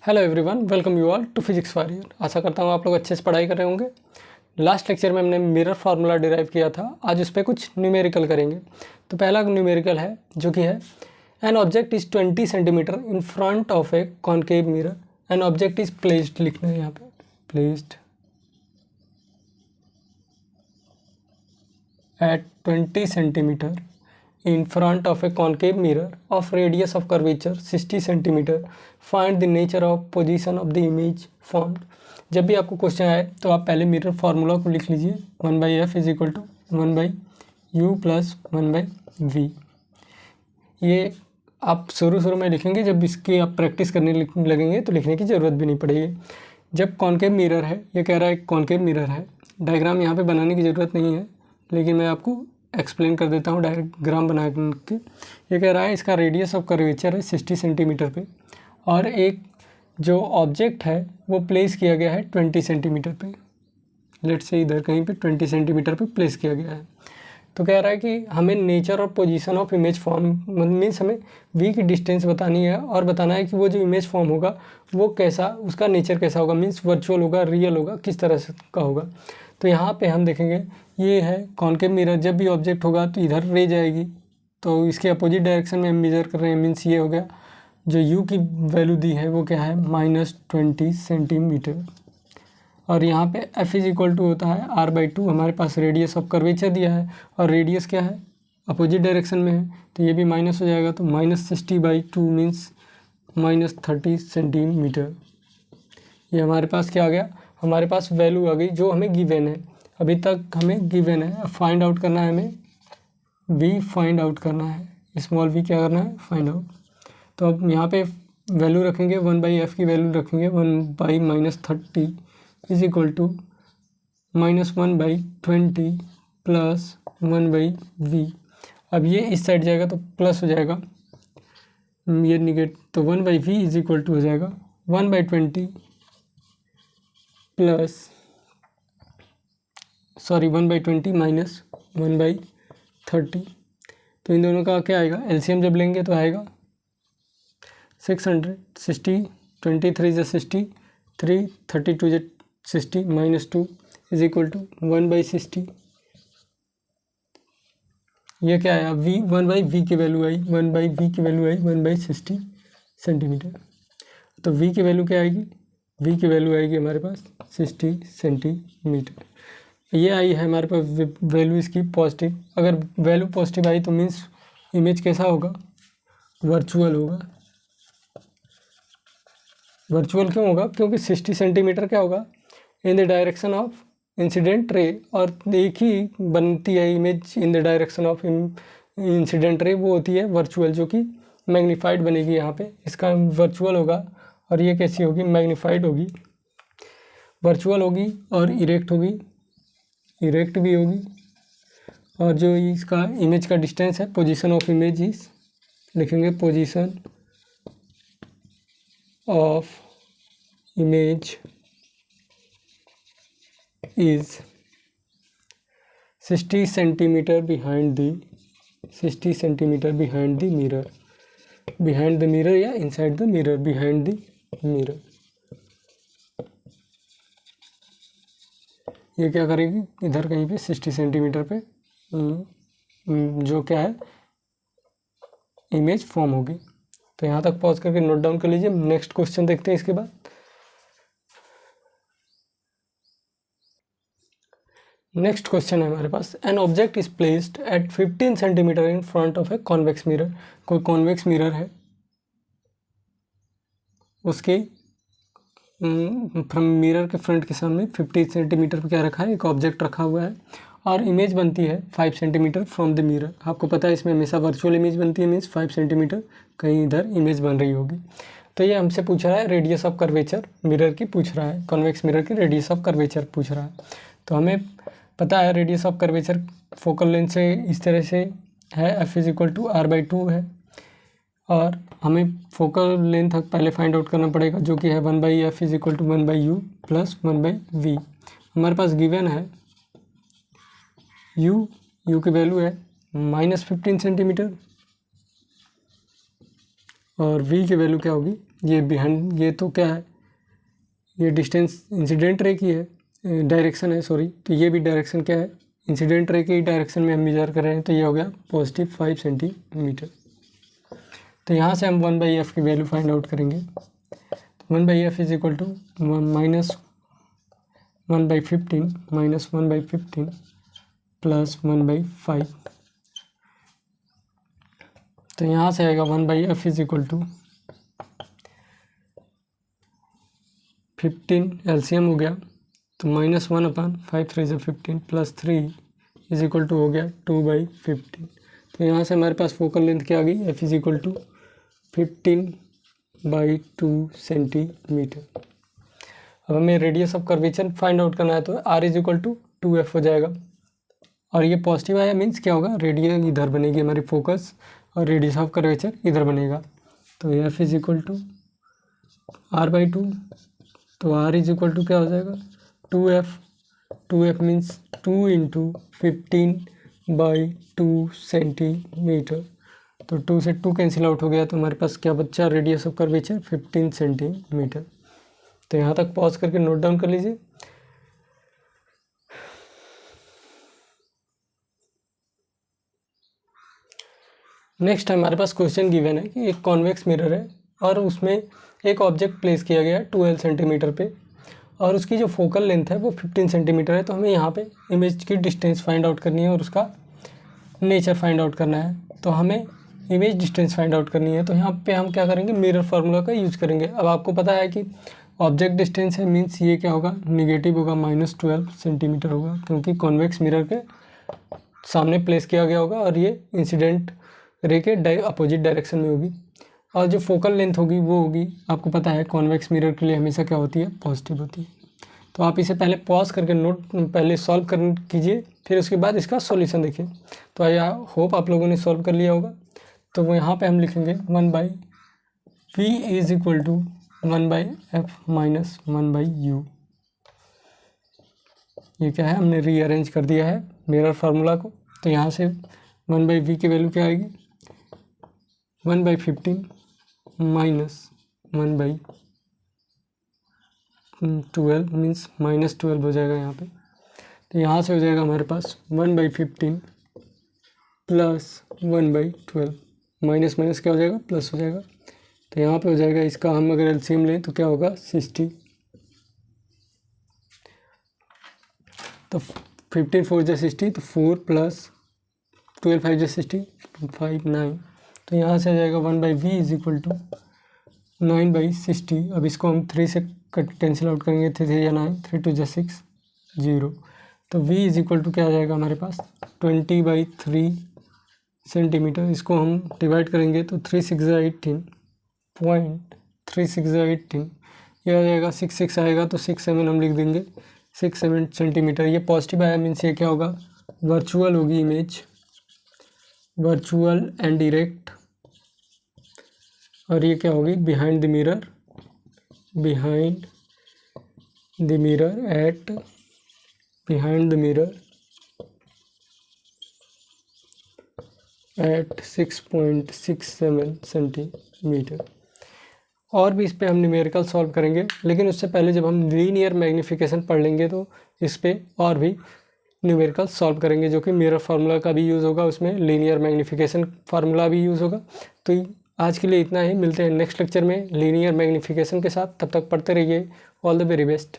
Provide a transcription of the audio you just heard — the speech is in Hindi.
Hello everyone, welcome you all to physics for year. आशा करता हूँ आप लोग अच्छे से पढ़ाई कर रहे होंगे। लास्ट लेक्चर में हमने मिरर फार्मूला डिराइव किया था। आज उस पर कुछ न्यूमेरिकल करेंगे। तो पहला न्यूमेरिकल है जो कि है N object is 20 centimetre in front of A concave mirror. N object is placed, लिखना है यहाँ पे, placed at 20 centimeter in front of a concave mirror of radius of curvature 60 centimeter. Find the nature of position of the image formed. जब भी आपको क्वेश्चन आए तो आप पहले मिरर फार्मूला को लिख लीजिए, 1/f is equal to 1/u plus 1/v। ये आप शुरू में लिखेंगे, जब इसकी आप प्रैक्टिस करने लगेंगे तो लिखने की ज़रूरत भी नहीं पड़ेगी। जब कॉनकेव मिरर है, ये कह रहा है कॉनकेव मिरर है, डायग्राम यहाँ पे बनाने की ज़रूरत नहीं है, लेकिन मैं आपको एक्सप्लेन कर देता हूँ डायग्राम बना के। ये कह रहा है इसका रेडियस ऑफ कर्वेचर है 60 सेंटीमीटर पे, और एक जो ऑब्जेक्ट है वो प्लेस किया गया है 20 सेंटीमीटर पे। लेट से इधर कहीं पे 20 सेंटीमीटर पे प्लेस किया गया है। तो कह रहा है कि हमें नेचर और position of image form means हमें वी की डिस्टेंस बतानी है, और बताना है कि वो जो इमेज फॉर्म होगा वो कैसा, उसका नेचर कैसा होगा, मीन्स वर्चुअल होगा, रियल होगा, किस तरह से का होगा। तो यहाँ पे हम देखेंगे ये है कॉनकेव मिरर। जब भी ऑब्जेक्ट होगा तो इधर रे जाएगी, तो इसके अपोजिट डायरेक्शन में हम मेजर कर रहे हैं, मीन्स ये हो गया। जो यू की वैल्यू दी है वो क्या है, -20 सेंटीमीटर। और यहाँ पे f इज इक्वल टू होता है r/2। हमारे पास रेडियस ऑफ कर्वेचर दिया है, और रेडियस क्या है, अपोजिट डायरेक्शन में है, तो ये भी माइनस हो जाएगा। तो -60/2 मीन्स -30 सेंटीमीटर। ये हमारे पास क्या आ गया, हमारे पास वैल्यू आ गई जो हमें गिवन है। अभी तक हमें गिवन है, अब फाइंड आउट करना है हमें, v फाइंड आउट करना है, स्मॉल v क्या करना है, फाइंड आउट। तो अब यहाँ पे वैल्यू रखेंगे, 1/f की वैल्यू रखेंगे 1/-30 is equal to -1/20 plus 1/v। अब ये इस साइड जाएगा तो प्लस हो जाएगा, ये निगेट, तो 1/v इज इक्वल टू हो जाएगा 1/20 प्लस 1/20 माइनस 1/30। तो इन दोनों का क्या आएगा, एलसीएम जब लेंगे तो आएगा 660, 23 × 60, 3, 32 × 60 -2 इज इक्वल टू 1/60। ये क्या आया, v 1/v की वैल्यू आई, 1/v की वैल्यू आई 1/60 सेंटीमीटर। तो v की वैल्यू क्या आएगी, v की वैल्यू आएगी हमारे पास 60 सेंटीमीटर। ये आई है हमारे पास वैल्यू इसकी पॉजिटिव। अगर वैल्यू पॉजिटिव आई तो मीन्स इमेज कैसा होगा, वर्चुअल होगा। वर्चुअल क्यों होगा, क्योंकि 60 सेंटीमीटर क्या होगा, in the direction of incident ray, और एक ही बनती है image in the direction of incident ray, वो होती है वर्चुअल, जो कि मैग्नीफाइड बनेगी यहाँ पे। इसका वर्चुअल होगा, और ये कैसी होगी, मैग्नीफाइड होगी, वर्चुअल होगी, और इरेक्ट होगी, इरेक्ट भी होगी। और जो इसका इमेज का डिस्टेंस है, पोजीशन ऑफ इमेज इज, लिखेंगे position of image is 60 centimetre behind the mirror, behind the mirror या inside the mirror, behind the mirror. ये क्या करेगी, इधर कहीं पे 60 सेंटीमीटर पे जो क्या है, इमेज फॉर्म होगी। तो यहाँ तक पॉज करके नोट डाउन कर लीजिए। नेक्स्ट क्वेश्चन देखते हैं इसके बाद। नेक्स्ट क्वेश्चन है हमारे पास, an object is placed at 15 centimetre in front of a convex mirror. कोई कॉन्वेक्स मिरर है, उसके मिरर के फ्रंट के सामने 50 सेंटीमीटर पर क्या रखा है, एक ऑब्जेक्ट रखा हुआ है, और इमेज बनती है 5 सेंटीमीटर फ्रॉम द मिरर। आपको पता है इसमें हमेशा वर्चुअल इमेज बनती है, मीन्स 5 सेंटीमीटर कहीं इधर इमेज बन रही होगी। तो ये हमसे पूछ रहा है रेडियस ऑफ कर्वेचर मिरर की पूछ रहा है, कॉन्वेक्स मिरर की रेडियस ऑफ कर्वेचर पूछ रहा है। तो हमें पता है radius of curvature focal length से इस तरह से है, f is equal to r/2 है, और हमें फोकल लेंथ पहले फाइंड आउट करना पड़ेगा, जो कि है 1/f is equal to 1/u plus 1/v। हमारे पास गिवन है u की वैल्यू है -15 सेंटीमीटर, और v की वैल्यू क्या होगी, ये बिहाइंड, ये तो क्या है, ये डिस्टेंस इंसिडेंट रे की है, डायरेक्शन है सॉरी, तो ये भी डायरेक्शन क्या है, इंसिडेंट रे की डायरेक्शन में हम मेजर कर रहे हैं, तो ये हो गया पॉजिटिव 5 सेंटीमीटर। तो यहाँ से हम 1/f की वैल्यू फाइंड आउट करेंगे। तो 1/f is equal to -1/15 -1/15 plus 1/5। तो यहाँ से आएगा 1/f is equal to 15 LCM हो गया, तो -1/5 3 से 15 प्लस 3 इज इक्वल टू हो गया 2/15। तो यहाँ से हमारे पास फोकल लेंथ क्या आ गई, f is equal to 15/2 centimetre. अब हमें radius of curvature find out करना है, तो r is equal to 2f हो जाएगा। और ये पॉजिटिव आया मीन्स क्या होगा, रेडियस इधर बनेगी हमारी फोकस और रेडियस ऑफ कर्वेचर इधर बनेगा। तो f is equal to r/2, तो r इज इक्वल टू क्या हो जाएगा 2f मीन्स 2 × 15/2 सेंटीमीटर। तो 2 से 2 कैंसिल आउट हो गया, तो हमारे पास क्या बच्चा, रेडियस ऑफ कर्वेचर 15 सेंटीमीटर। तो यहाँ तक पॉज करके नोट डाउन कर लीजिए। नेक्स्ट हमारे पास क्वेश्चन गिवन है कि एक कॉन्वेक्स मिरर है और उसमें एक ऑब्जेक्ट प्लेस किया गया है 12 सेंटीमीटर पे, और उसकी जो फोकल लेंथ है वो 15 सेंटीमीटर है। तो हमें यहाँ पे इमेज की डिस्टेंस फाइंड आउट करनी है और उसका नेचर फाइंड आउट करना है। तो हमें इमेज डिस्टेंस फाइंड आउट करनी है, तो यहाँ पे हम क्या करेंगे, मिरर फार्मूला का यूज़ करेंगे। अब आपको पता है कि ऑब्जेक्ट डिस्टेंस है मीन्स ये क्या होगा, निगेटिव होगा, -12 सेंटीमीटर होगा, क्योंकि कॉन्वेक्स मिरर के सामने प्लेस किया गया होगा और ये इंसिडेंट रे के अपोजिट डायरेक्शन में होगी। और जो फोकल लेंथ होगी वो होगी, आपको पता है कॉन्वेक्स मिरर के लिए हमेशा क्या होती है, पॉजिटिव होती है। तो आप इसे पहले पॉज करके नोट पहले सॉल्व कर कीजिए, फिर उसके बाद इसका सॉल्यूशन देखिए। तो आई होप आप लोगों ने सॉल्व कर लिया होगा। तो वो यहाँ पे हम लिखेंगे 1/v is equal to 1/f minus 1/u। ये क्या है, हमने रीअरेंज कर दिया है मिरर फार्मूला को। तो यहाँ से 1/v की वैल्यू क्या आएगी, 1/15 माइनस 1/12 मीन्स -12 हो जाएगा यहाँ पे। तो यहाँ से हो जाएगा हमारे पास 1/15 प्लस 1/12, माइनस माइनस क्या हो जाएगा, प्लस हो जाएगा। तो यहाँ पे हो जाएगा, इसका हम अगर एलसीएम लें तो क्या होगा 60। तो 15 4 जा 60, तो 4 प्लस 12 5 जा 60, 5 9। तो यहाँ से आ जाएगा 1/v इज इक्वल टू 9/60। अब इसको हम 3 से कैंसिल आउट करेंगे, 3 3 या 9, 3 2 जा 6 0। तो v इज इक्वल टू क्या आ जाएगा हमारे पास 20/3 सेंटीमीटर। इसको हम डिवाइड करेंगे तो 3 6 जा 18, 0.36 जा 18, ये आ जाएगा 6 6 आएगा तो 6 7 हम लिख देंगे, 6 7 सेंटीमीटर। ये पॉजिटिव आया मीन्स ये क्या होगा, वर्चुअल होगी इमेज, वर्चुअल एंड डायरेक्ट। और ये क्या होगी, behind the mirror, behind the mirror at, behind the mirror at 6.67 centimetre. और भी इस पे हम न्यूमेरिकल सॉल्व करेंगे, लेकिन उससे पहले जब हम लीनियर मैग्नीफिकेशन पढ़ लेंगे तो इस पे और भी न्यूमेरिकल सॉल्व करेंगे, जो कि मिरर फार्मूला का भी यूज़ होगा, उसमें लीनियर मैग्नीफिकेशन फार्मूला भी यूज़ होगा। तो आज के लिए इतना ही, मिलते हैं नेक्स्ट लेक्चर में लीनियर मैग्नीफिकेशन के साथ। तब तक पढ़ते रहिए। All the very best.